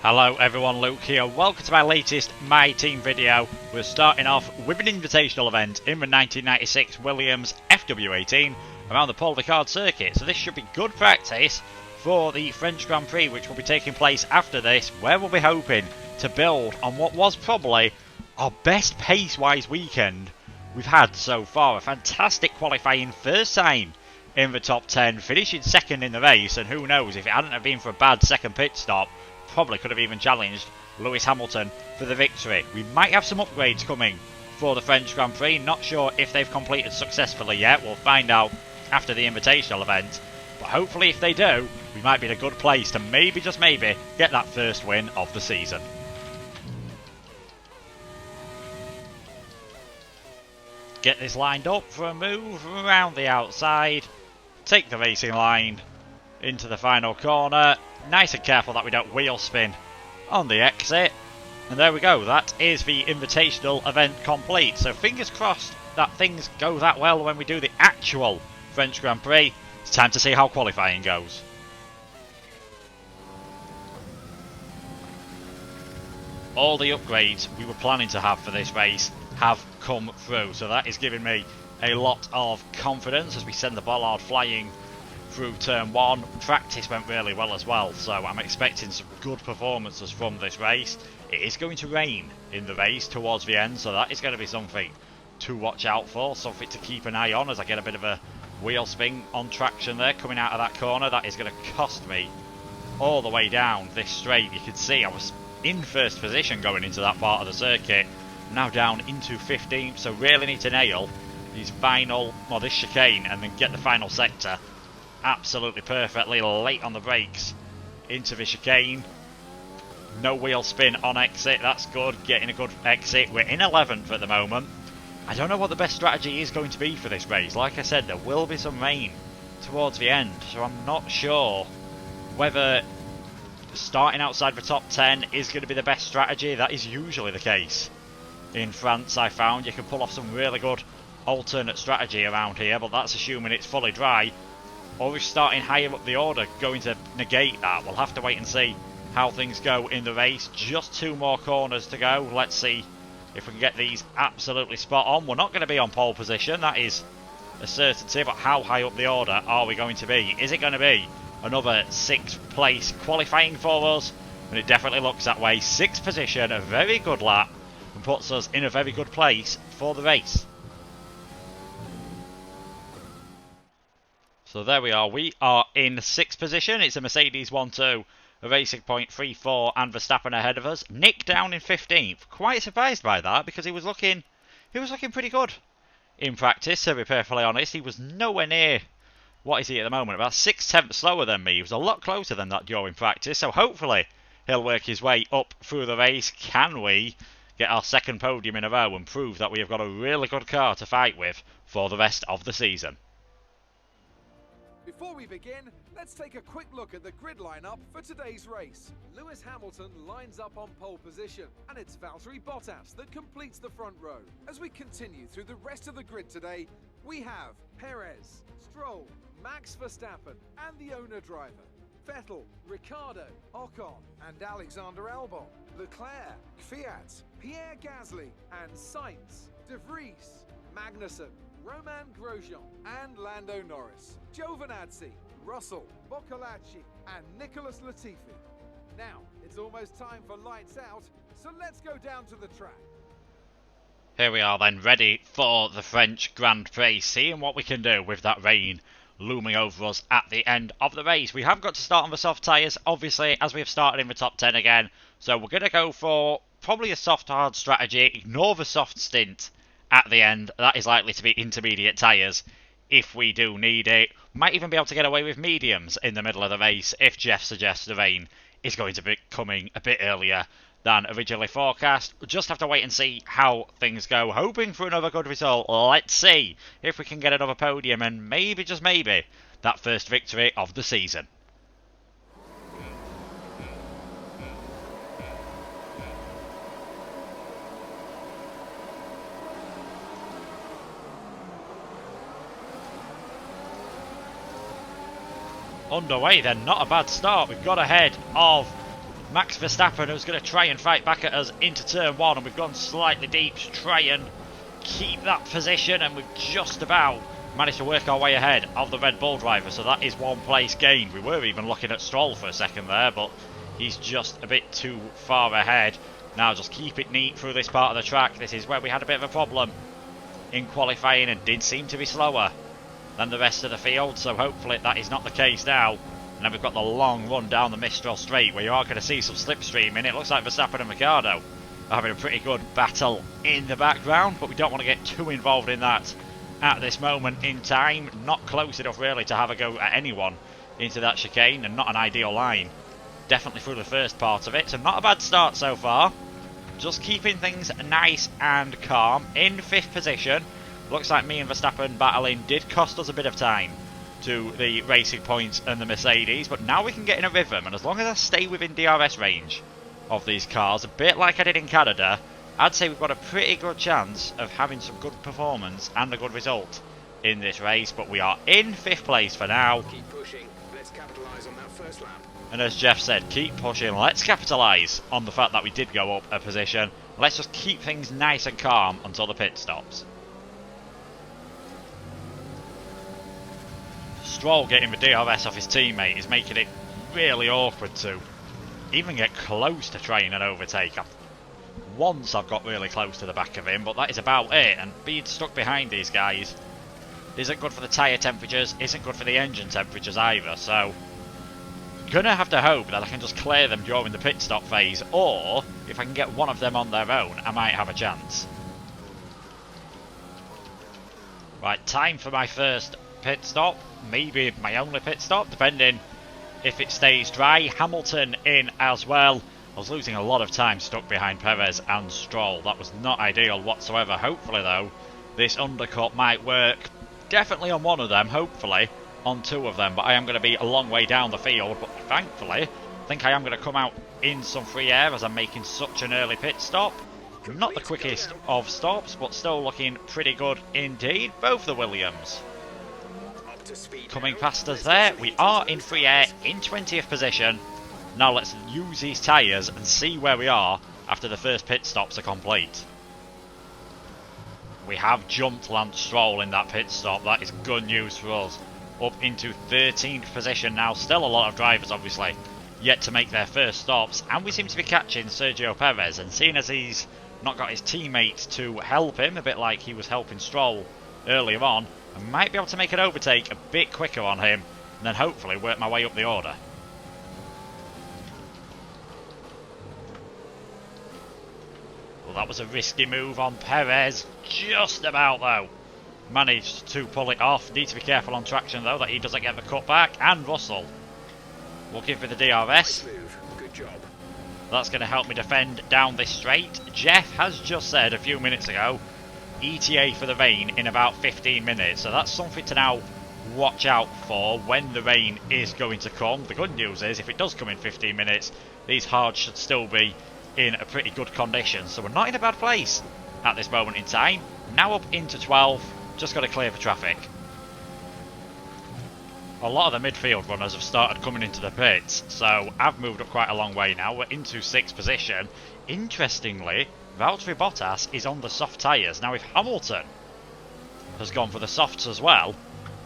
Hello everyone, Luke here. Welcome to my latest MyTeam video. We're starting off with an invitational event in the 1996 Williams FW18 around the Paul Ricard circuit. So this should be good practice for the French Grand Prix, which will be taking place after this, where we'll be hoping to build on what was probably our best pace-wise weekend we've had so far. A fantastic qualifying first time in the top 10, finishing second in the race, and who knows, if it hadn't have been for a bad second pit stop, probably could have even challenged Lewis Hamilton for the victory. We might have some upgrades coming for the French Grand Prix. Not sure if they've completed successfully yet. We'll find out after the invitational event. But hopefully if they do, we might be in a good place to maybe, just maybe, get that first win of the season. Get this lined up for a move around the outside. Take the racing line into the final corner. Nice and careful that we don't wheel spin on the exit. And there we go, that is the invitational event complete. So fingers crossed that things go that well when we do the actual French Grand Prix. It's time to see how qualifying goes. All the upgrades we were planning to have for this race have come through, so that is giving me a lot of confidence as we send the bollard flying through turn 1. Practice went really well as well, so I'm expecting some good performances from this race. It is going to rain in the race towards the end, so that is going to be something to watch out for, something to keep an eye on as I get a bit of a wheel spin on traction there coming out of that corner. That is going to cost me all the way down this straight. You can see I was in first position going into that part of the circuit, now down into 15th, so really need to nail these final, or this chicane, and then get the final sector absolutely perfectly. Late on the brakes into the chicane. No wheel spin on exit, that's good. Getting a good exit. We're in 11th at the moment. I don't know what the best strategy is going to be for this race. Like I said, there will be some rain towards the end, so I'm not sure whether starting outside the top 10 is going to be the best strategy. That is usually the case in France. I found you can pull off some really good alternate strategy around here, but that's assuming it's fully dry. Or if starting higher up the order going to negate that. We'll have to wait and see how things go in the race. Just 2 more corners to go. Let's see if we can get these absolutely spot on. We're not going to be on pole position, that is a certainty, but how high up the order are we going to be? Is it going to be another 6th place qualifying for us? And it definitely looks that way. 6th position, a very good lap, and puts us in a very good place for the race. So there we are in 6th position. It's a Mercedes 1-2, a Racing Point 3-4, and Verstappen ahead of us. Nick down in 15th. Quite surprised by that, because he was looking pretty good in practice, to be perfectly honest. He was nowhere near, what is he at the moment, about 6/10 slower than me. He was a lot closer than that during practice, so hopefully he'll work his way up through the race. Can we get our 2nd podium in a row and prove that we have got a really good car to fight with for the rest of the season? Before we begin, let's take a quick look at the grid lineup for today's race. Lewis Hamilton lines up on pole position, and it's Valtteri Bottas that completes the front row. As we continue through the rest of the grid today, we have Perez, Stroll, Max Verstappen, and the owner driver, Vettel, Ricciardo, Ocon, and Alexander Albon, Leclerc, Fiat, Pierre Gasly, and Sainz, De Vries, Magnussen, Roman Grosjean, and Lando Norris, Giovinazzi, Russell, Boccolacci, and Nicholas Latifi. Now, it's almost time for lights out, so let's go down to the track. Here we are then, ready for the French Grand Prix, seeing what we can do with that rain looming over us at the end of the race. We have got to start on the soft tyres, obviously, as we have started in the top 10 again, so we're going to go for probably a soft hard strategy. Ignore the soft stint at the end. That is likely to be intermediate tyres if we do need it. Might even be able to get away with mediums in the middle of the race if Jeff suggests the rain is going to be coming a bit earlier than originally forecast. We'll just have to wait and see how things go. Hoping for another good result. Let's see if we can get another podium and maybe, just maybe, that first victory of the season. Underway then, not a bad start. We've got ahead of Max Verstappen, who's going to try and fight back at us into turn 1, and we've gone slightly deep to try and keep that position, and we've just about managed to work our way ahead of the Red Bull driver, so that is 1 place gained. We were even looking at Stroll for a second there, but he's just a bit too far ahead. Now just keep it neat through this part of the track. This is where we had a bit of a problem in qualifying and did seem to be slower than the rest of the field, so hopefully that is not the case now. And then we've got the long run down the Mistral Straight where you are going to see some slipstreaming. It looks like Verstappen and Ricciardo are having a pretty good battle in the background, but we don't want to get too involved in that at this moment in time. Not close enough really to have a go at anyone into that chicane, and not an ideal line. Definitely through the first part of it, so not a bad start so far. Just keeping things nice and calm. In 5th position. Looks like me and Verstappen battling did cost us a bit of time to the Racing Points and the Mercedes, but now we can get in a rhythm, and as long as I stay within DRS range of these cars, a bit like I did in Canada, I'd say we've got a pretty good chance of having some good performance and a good result in this race. But we are in 5th place for now. Keep pushing. Let's capitalise on that first lap. And as Jeff said, keep pushing. Let's capitalise on the fact that we did go up a position. Let's just keep things nice and calm until the pit stops. Stroll getting the DRS off his teammate is making it really awkward to even get close to trying an overtake. Once I've got really close to the back of him, but that is about it, and being stuck behind these guys isn't good for the tyre temperatures, isn't good for the engine temperatures either, so gonna have to hope that I can just clear them during the pit stop phase, or if I can get one of them on their own, I might have a chance. Right, time for my first pit stop, maybe my only pit stop, depending if it stays dry. Hamilton in as well. I was losing a lot of time stuck behind Perez and Stroll. That was not ideal whatsoever. Hopefully though, this undercut might work. Definitely on one of them, hopefully on 2 of them, but I am going to be a long way down the field. But thankfully, I think I am going to come out in some free air as I'm making such an early pit stop. Not the quickest of stops, but still looking pretty good indeed. Both the Williams coming past us there. We are in free air in 20th position. Now let's use these tyres and see where we are after the first pit stops are complete. We have jumped Lance Stroll in that pit stop. That is good news for us. Up into 13th position now. Still a lot of drivers obviously yet to make their first stops, and we seem to be catching Sergio Perez, and seeing as he's not got his teammate to help him, a bit like he was helping Stroll earlier on, I might be able to make an overtake a bit quicker on him and then hopefully work my way up the order. Well, that was a risky move on Perez, just about though. Managed to pull it off. Need to be careful on traction though that he doesn't get the cut back. And Russell will give me the DRS. Good job. That's going to help me defend down this straight. Jeff has just said a few minutes ago, ETA for the rain in about 15 minutes. So that's something to now watch out for when the rain is going to come. The good news is if it does come in 15 minutes, these hards should still be in a pretty good condition. So we're not in a bad place at this moment in time. Now up into 12. Just got to clear the traffic. A lot of the midfield runners have started coming into the pits, so I've moved up quite a long way now. We're into 6th position. Interestingly, Valtteri Bottas is on the soft tyres. Now if Hamilton has gone for the softs as well,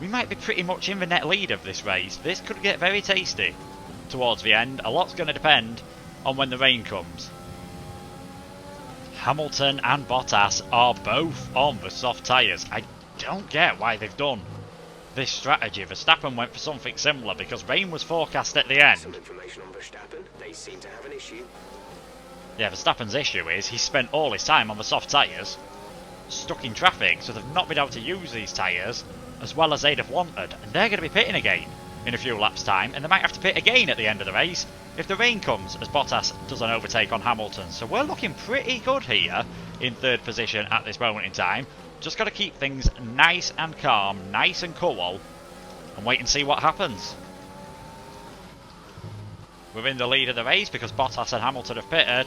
we might be pretty much in the net lead of this race. This could get very tasty towards the end. A lot's going to depend on when the rain comes. Hamilton and Bottas are both on the soft tyres. I don't get why they've done this strategy. Verstappen went for something similar because rain was forecast at the end. Some information on Verstappen. They seem to have an issue. Yeah, Verstappen's issue is he's spent all his time on the soft tyres, stuck in traffic, so they've not been able to use these tyres as well as they'd have wanted, and they're going to be pitting again in a few laps time, and they might have to pit again at the end of the race if the rain comes, as Bottas does an overtake on Hamilton. So we're looking pretty good here in 3rd position at this moment in time. Just got to keep things nice and calm, nice and cool, and wait and see what happens. We're in the lead of the race because Bottas and Hamilton have pitted,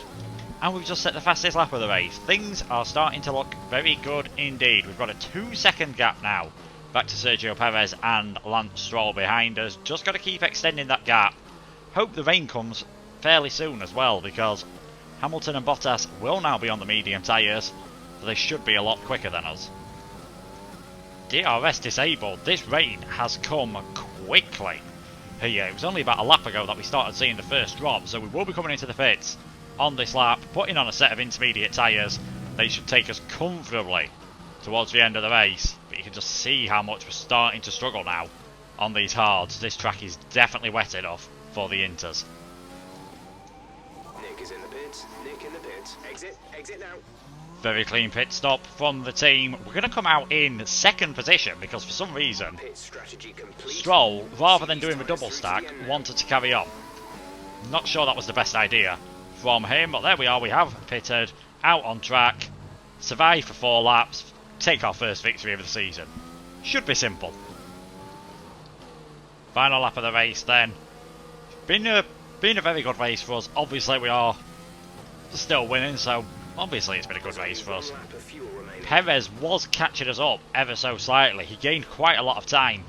and we've just set the fastest lap of the race. Things are starting to look very good indeed. We've got a 2-second gap now back to Sergio Perez and Lance Stroll behind us. Just got to keep extending that gap. Hope the rain comes fairly soon as well, because Hamilton and Bottas will now be on the medium tyres, so they should be a lot quicker than us. DRS disabled. This rain has come quickly here. It was only about a lap ago that we started seeing the first drop, so we will be coming into the pits on this lap, putting on a set of intermediate tyres. They should take us comfortably towards the end of the race, but you can just see how much we're starting to struggle now on these hards. This track is definitely wet enough for the Inters. Nick is in the pits. Nick in the pits. Exit now. Very clean pit stop from the team. We're going to come out in second position because for some reason Pit strategy complete. Stroll, rather than doing the double stack, wanted to carry on. Not sure that was the best idea from him, but there we are. We have pitted, out on track, survive for 4 laps, take our first victory of the season. Should be simple. Final lap of the race then. Been a very good race for us. Obviously we are still winning, so obviously it's been a good race for us. Perez was catching us up ever so slightly. He gained quite a lot of time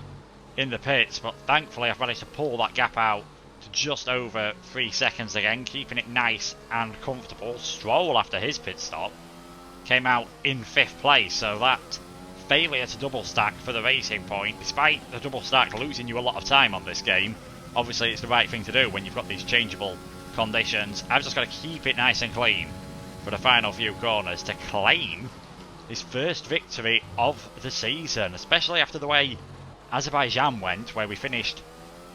in the pits, but thankfully I've managed to pull that gap out to just over 3 seconds again, keeping it nice and comfortable. Stroll, after his pit stop, came out in 5th place, so that failure to double stack for the racing point, despite the double stack losing you a lot of time on this game, obviously it's the right thing to do when you've got these changeable conditions. I've just got to keep it nice and clean for the final few corners to claim his first victory of the season, especially after the way Azerbaijan went, where we finished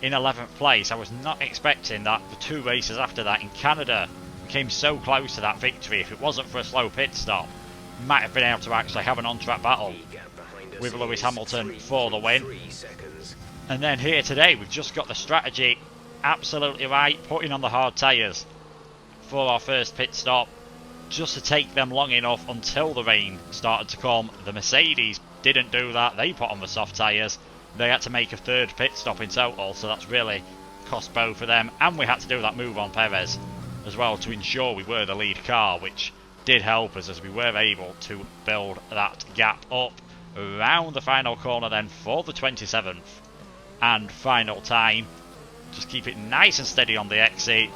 in 11th place. I was not expecting that the 2 races after that in Canada we came so close to that victory. If it wasn't for a slow pit stop, might have been able to actually have an on-track battle with Lewis Hamilton for the win. And then here today we've just got the strategy absolutely right, putting on the hard tyres for our first pit stop, just to take them long enough until the rain started to come. The Mercedes didn't do that. They put on the soft tyres. They had to make a 3rd pit stop in total, so that's really cost both of them. And we had to do that move on Perez as well to ensure we were the lead car, which did help us as we were able to build that gap up around the final corner then for the 27th and final time. Just keep it nice and steady on the exit.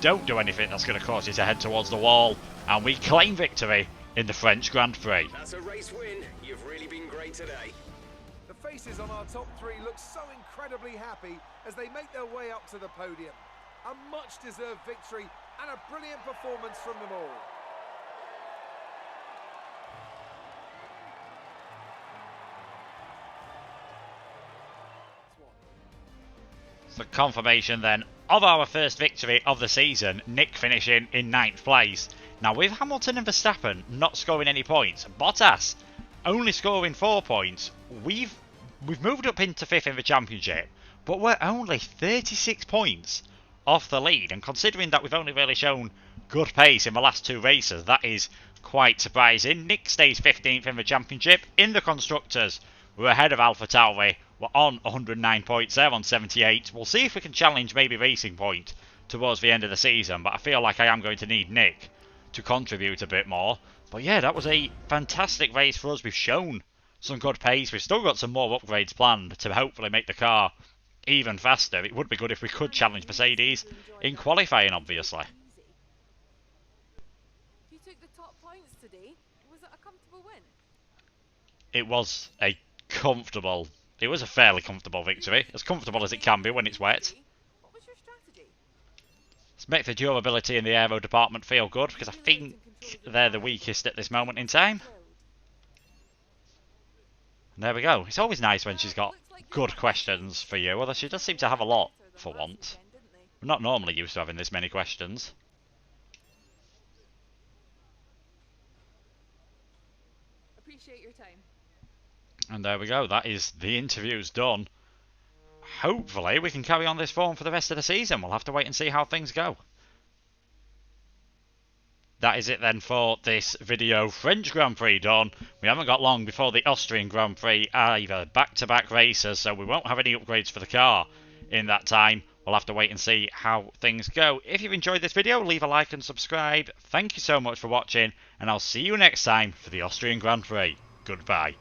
Don't do anything that's going to cause you to head towards the wall. And we claim victory in the French Grand Prix. That's a race win. You've really been great today. The faces on our top 3 look so incredibly happy as they make their way up to the podium. A much-deserved victory and a brilliant performance from them all. So confirmation then of our first victory of the season, Nick finishing in 9th place. Now with Hamilton and Verstappen not scoring any points, Bottas only scoring 4 points, we've moved up into 5th in the championship, but we're only 36 points off the lead, and considering that we've only really shown good pace in the last 2 races, that is quite surprising. Nick stays 15th in the championship. In the Constructors, we're ahead of AlphaTauri. We're on 109 points there on 78. We'll see if we can challenge maybe Racing Point towards the end of the season, but I feel like I am going to need Nick to contribute a bit more. But yeah, that was a fantastic race for us. We've shown some good pace. We've still got some more upgrades planned to hopefully make the car even faster. It would be good if we could challenge Mercedes in qualifying, obviously. You took the top points today. Was it a comfortable win? It was a fairly comfortable victory. As comfortable as it can be when it's wet. What was your strategy? Let's make the durability in the aero department feel good, because I think they're the weakest at this moment in time. And there we go. It's always nice when she's got good questions for you, although she does seem to have a lot for once. We're not normally used to having this many questions. Appreciate your time. And there we go. That is the interviews done. Hopefully we can carry on this form for the rest of the season. We'll have to wait and see how things go. That is it then for this video. French Grand Prix done. We haven't got long before the Austrian Grand Prix either. Back-to-back races, so we won't have any upgrades for the car in that time. We'll have to wait and see how things go. If you've enjoyed this video, leave a like and subscribe. Thank you so much for watching, and I'll see you next time for the Austrian Grand Prix. Goodbye.